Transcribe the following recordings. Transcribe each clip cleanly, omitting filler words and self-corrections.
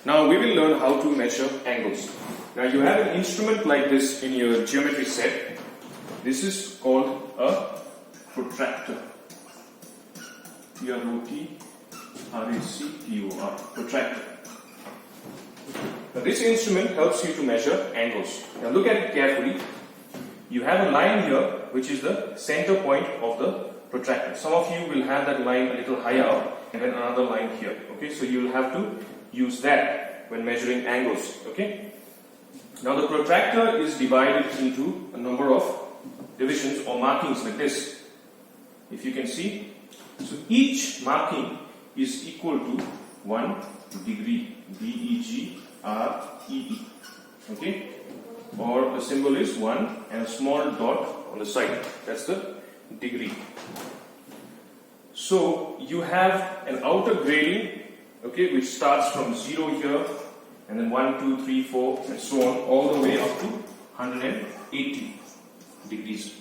Now we will learn how to measure angles. Now you have an instrument like this in your geometry set. This is called a protractor. P-R-O-T-R-A-C-T-O-R, protractor. Now this instrument helps you to measure angles. Now look at it carefully. You have a line here which is the center point of the protractor. Some of you will have that line a little higher up and then another line here. Okay, so you will have to use that when measuring angles. Okay. Now the protractor is divided into a number of divisions or markings like this. If you can see, so each marking is equal to 1 degree. D-E-G-R-E-E. Okay, or the symbol is 1 and a small dot on the side. That's the degree. So you have an outer grading, okay, which starts from 0 here and then 1, 2, 3, 4 and so on, all the way up to 180 degrees.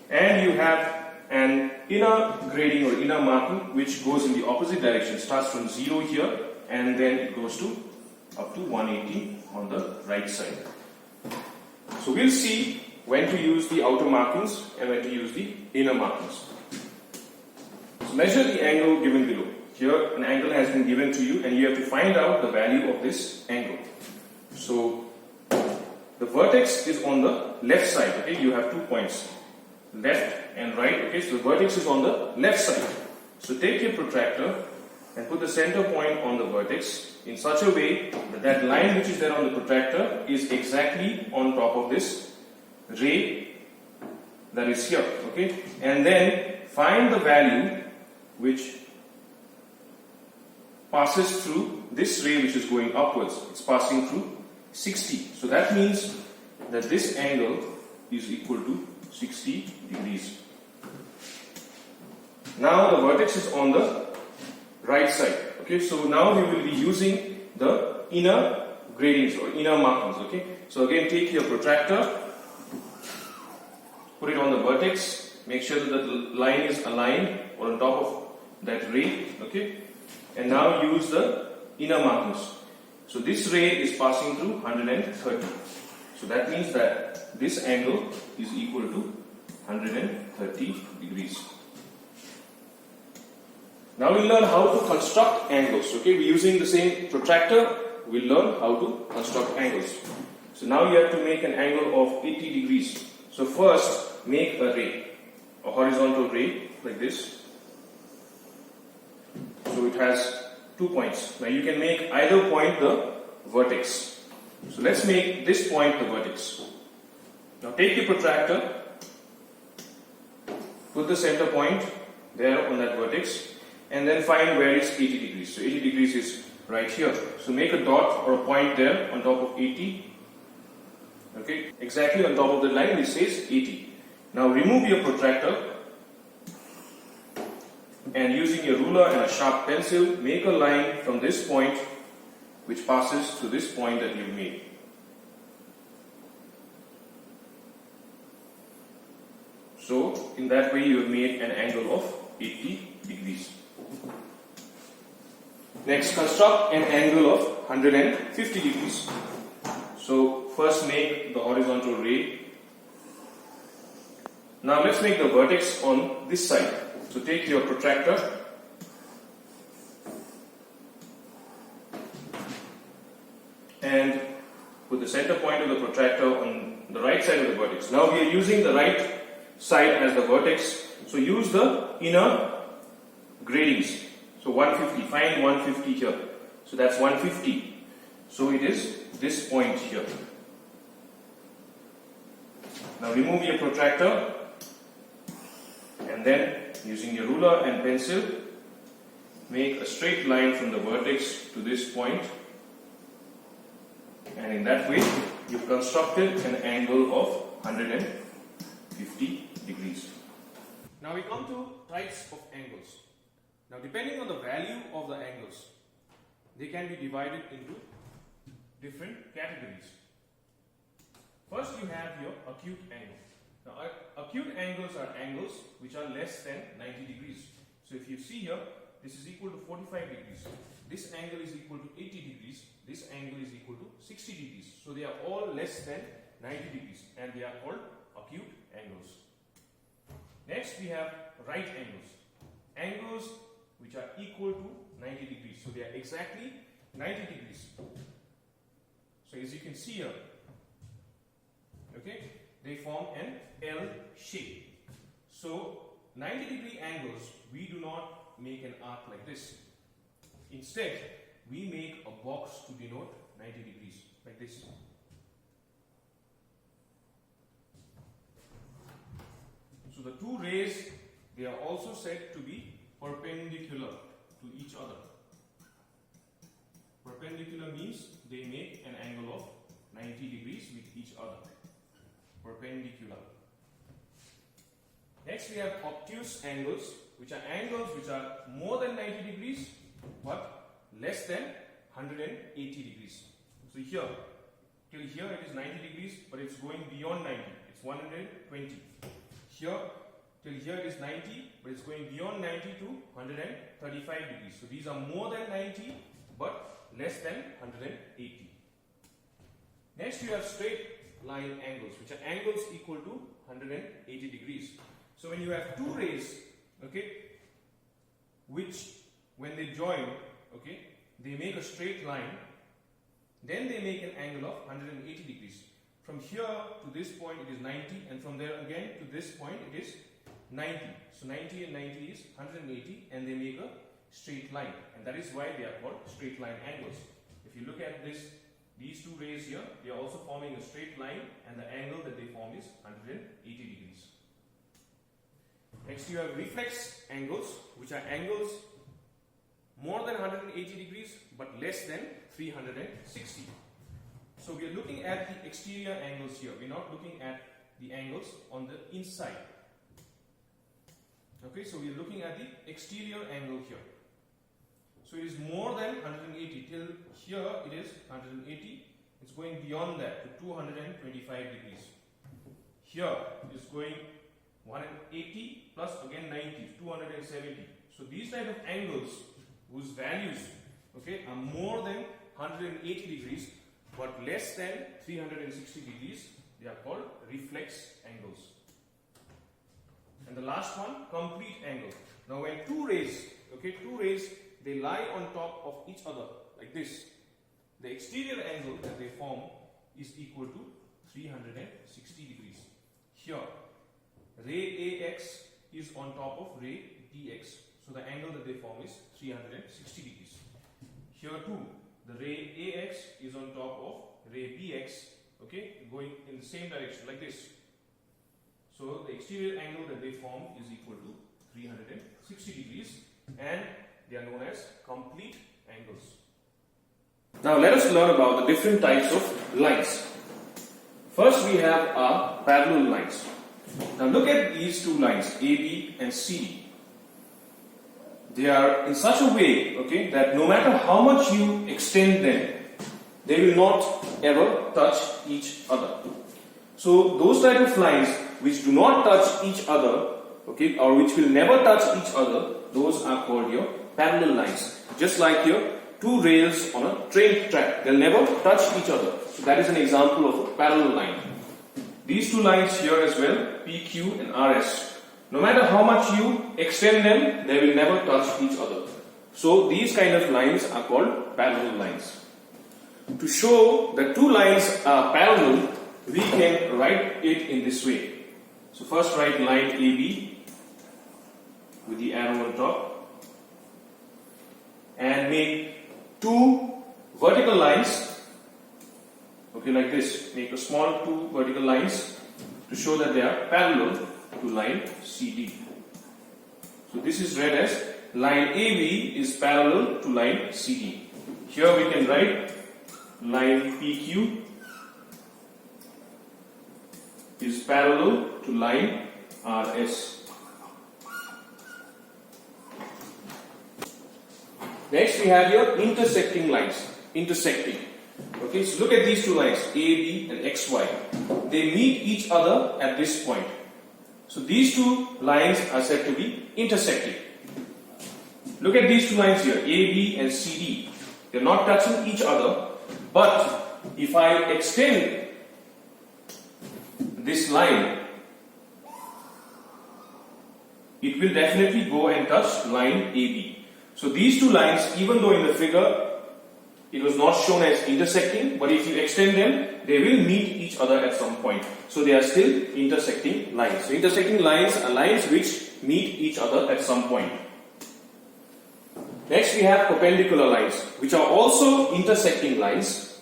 And you have an inner grading or inner marking which goes in the opposite direction, starts from 0 here and then it goes to up to 180 on the right side. So we'll see when to use the outer markings and when to use the inner markings. So measure the angle given below. Here an angle has been given to you and you have to find out the value of this angle. So the vertex is on the left side. Okay, you have 2 points, left and right. Okay, so the vertex is on the left side. So take your protractor and put the center point on the vertex in such a way that that line which is there on the protractor is exactly on top of this ray that is here. Okay, and then find the value which passes through this ray which is going upwards. It's passing through 60. So that means that this angle is equal to 60 degrees. Now the vertex is on the right side. Okay, so now we will be using the inner gradings or inner markings. Okay, so again take your protractor, put it on the vertex, make sure that the line is aligned or on top of that ray. Okay, and now use the inner markings. So this ray is passing through 130. So that means that this angle is equal to 130 degrees. Now we'll learn how to construct angles. Okay, we're using the same protractor. We'll learn how to construct angles. So now you have to make an angle of 80 degrees. So first make a ray, a horizontal ray like this. So it has 2 points. Now you can make either point the vertex. So let's make this point the vertex. Now take your protractor, put the center point there on that vertex, and then find where is 80 degrees. So 80 degrees is right here. So make a dot or a point there on top of 80. Okay, exactly on top of the line which says 80. Now remove your protractor and using your ruler and a sharp pencil, make a line from this point which passes to this point that you've made. So in that way you have made an angle of 80 degrees. Next, construct an angle of 150 degrees. So first make the horizontal ray. Now let's make the vertex on this side. So take your protractor and put the center point of the protractor on the right side of the vertex. Now we are using the right side as the vertex. So use the inner gradings. So 150, find 150 here. So that's 150. So it is this point here. Now remove your protractor and then using your ruler and pencil make a straight line from the vertex to this point, and in that way you've constructed an angle of 150 degrees. Now we come to types of angles. Now depending on the value of the angles, they can be divided into different categories. First you have your acute angle. Now acute angles are angles which are less than 90 degrees. So if you see here, this is equal to 45 degrees. This angle is equal to 80 degrees. This angle is equal to 60 degrees. So they are all less than 90 degrees and they are called acute angles. Next we have right angles. Angles which are equal to 90 degrees. So they are exactly 90 degrees. So as you can see here, okay, they form an L shape. So 90 degree angles, we do not make an arc like this. Instead, we make a box to denote 90 degrees like this. So the two rays, they are also said to be perpendicular to each other. Perpendicular means they make an angle of 90 degrees with each other. Perpendicular. Next we have obtuse angles, which are angles which are more than 90 degrees but less than 180 degrees. So here, till here it is 90 degrees but it's going beyond 90. It's 120. Here, till here it is 90 but it's going beyond 90 to 135 degrees. So these are more than 90 but less than 180. Next you have straight line angles, which are angles equal to 180 degrees. So when you have two rays, okay, which when they join, okay, they make a straight line, then they make an angle of 180 degrees. From here to this point it is 90 and from there again to this point it is 90. So 90 and 90 is 180 and they make a straight line, and that is why they are called straight line angles. If you look at this, these two rays here, they are also forming a straight line and the angle that they form is 180 degrees. Next you have reflex angles, which are angles more than 180 degrees but less than 360. So we are looking at the exterior angles here. We are not looking at the angles on the inside. Okay, so we are looking at the exterior angle here. So it is more than 180. Till here it is 180. It's going beyond that to 225 degrees. Here it is going 180 plus again 90, 270. So these type of angles whose values, okay, are more than 180 degrees but less than 360 degrees, they are called reflex angles. And the last one, complete angle. Now when two rays, okay, they lie on top of each other like this, the exterior angle that they form is equal to 360 degrees. Here, ray AX is on top of ray BX, so the angle that they form is 360 degrees. Here too, the ray AX is on top of ray BX, okay, going in the same direction like this. So the exterior angle that they form is equal to 360 degrees and they are known as complete angles. Now let us learn about the different types of lines. First we have our parallel lines. Now look at these two lines, AB and CD. They are in such a way, okay, that no matter how much you extend them, they will not ever touch each other. So those type of lines which do not touch each other, okay, or which will never touch each other, those are called your parallel lines. Just like your two rails on a train track, they'll never touch each other. So that is an example of a parallel line. These two lines here as well, PQ and RS. No matter how much you extend them, they will never touch each other. So these kind of lines are called parallel lines. To show that two lines are parallel, we can write it in this way. So first write line AB with the arrow on top and make two vertical lines, okay, like this. Make a small two vertical lines to show that they are parallel to line CD. So this is read as line AB is parallel to line CD. Here we can write line PQ is parallel to line RS. Next we have your intersecting lines. Intersecting. Okay, so look at these two lines, AB and XY. They meet each other at this point. So these two lines are said to be intersecting. Look at these two lines here, AB and CD. They're not touching each other, but if I extend this line, it will definitely go and touch line AB. So these two lines, even though in the figure it was not shown as intersecting, but if you extend them, they will meet each other at some point. So they are still intersecting lines. So intersecting lines are lines which meet each other at some point. Next we have perpendicular lines, which are also intersecting lines,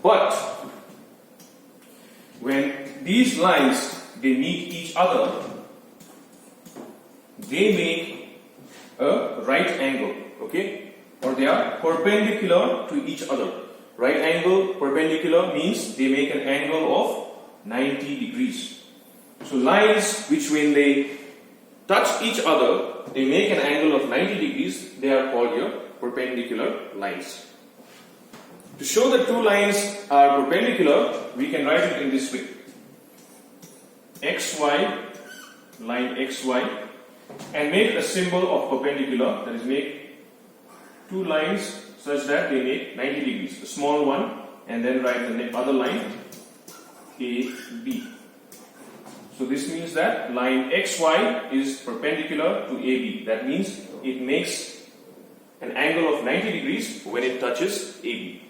but when these lines they meet each other, they make a right angle, okay? Or they are perpendicular to each other. Right angle, perpendicular means they make an angle of 90 degrees. So lines which when they touch each other, they make an angle of 90 degrees, they are called your perpendicular lines. To show that two lines are perpendicular, we can write it in this way. XY, line XY, and make a symbol of perpendicular, that is make two lines such that they make 90 degrees, a small one, and then write the other line AB. So this means that line XY is perpendicular to AB. That means it makes an angle of 90 degrees when it touches AB.